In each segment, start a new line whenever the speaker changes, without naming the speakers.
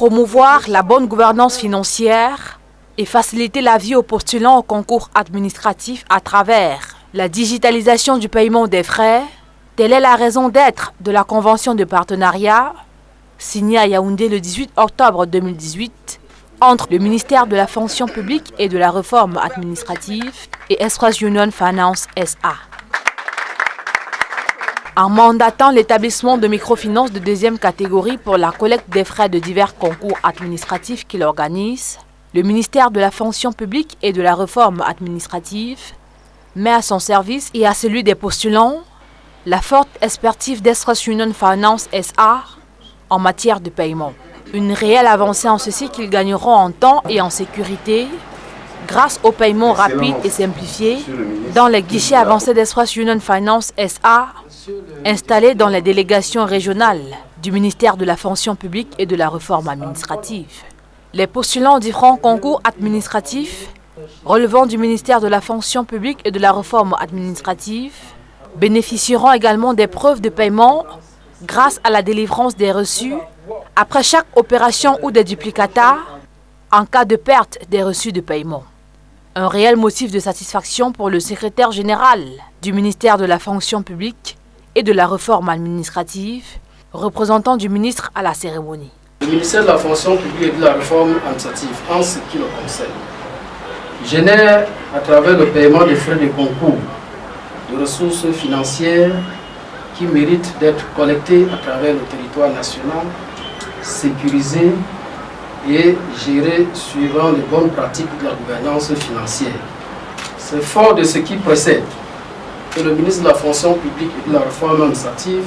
promouvoir la bonne gouvernance financière et faciliter la vie aux postulants au concours administratif à travers la digitalisation du paiement des frais, telle est la raison d'être de la convention de partenariat signée à Yaoundé le 18 octobre 2018 entre le ministère de la fonction publique et de la réforme administrative et Express Union Finance SA. En mandatant l'établissement de microfinance de deuxième catégorie pour la collecte des frais de divers concours administratifs qu'il organise, le ministère de la fonction publique et de la réforme administrative met à son service et à celui des postulants la forte expertise d'Express Union Finance SA en matière de paiement. Une réelle avancée en ceci qu'ils gagneront en temps et en sécurité grâce au paiement rapide et simplifié dans les guichets avancés d'Express Union Finance SA installés dans les délégations régionales du ministère de la fonction publique et de la réforme administrative. Les postulants aux différents concours administratifs relevant du ministère de la fonction publique et de la réforme administrative bénéficieront également des preuves de paiement grâce à la délivrance des reçus après chaque opération ou des duplicata en cas de perte des reçus de paiement. Un réel motif de satisfaction pour le secrétaire général du ministère de la fonction publique et de la réforme administrative, représentant du ministre à la cérémonie.
Le ministère de la fonction publique et de la réforme administrative, en ce qui le concerne, génère à travers le paiement des frais de concours de ressources financières qui méritent d'être collectées à travers le territoire national, sécurisées et gérées suivant les bonnes pratiques de la gouvernance financière. C'est fort de ce qui précède que le ministre de la fonction publique et de la réforme administrative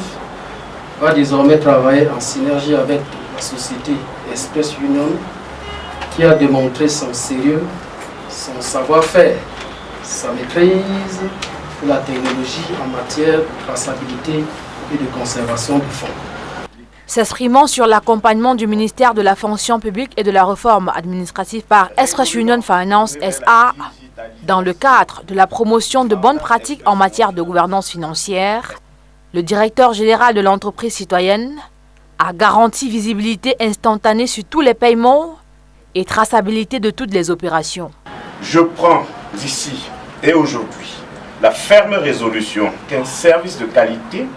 va désormais travailler en synergie avec la société Express Union qui a démontré son sérieux, son savoir-faire, sa maîtrise de la technologie en matière de traçabilité et de conservation des fonds.
S'exprimant sur l'accompagnement du ministère de la fonction publique et de la réforme administrative par Express Union Finance SA dans le cadre de la promotion de bonnes pratiques en matière de gouvernance financière, le directeur général de l'entreprise citoyenne a garanti visibilité instantanée sur tous les paiements et traçabilité de toutes les opérations.
Je prends d'ici et aujourd'hui la ferme résolution qu'un service de qualité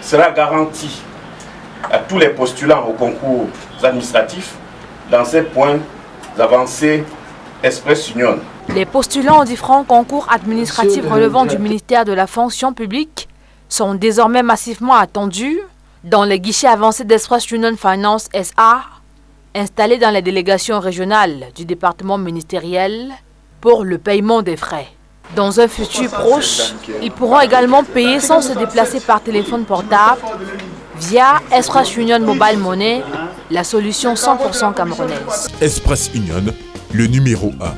sera garanti à tous les postulants aux concours administratifs dans ces points avancés Express Union.
Les postulants aux différents concours administratifs relevant du ministère de la fonction publique sont désormais massivement attendus dans les guichets avancés d'Express Union Finance SA installés dans les délégations régionales du département ministériel pour le paiement des frais. Dans un futur proche, ils pourront également payer sans se déplacer par téléphone portable via Express Union Mobile Money, la solution 100% camerounaise.
Express Union, le numéro 1.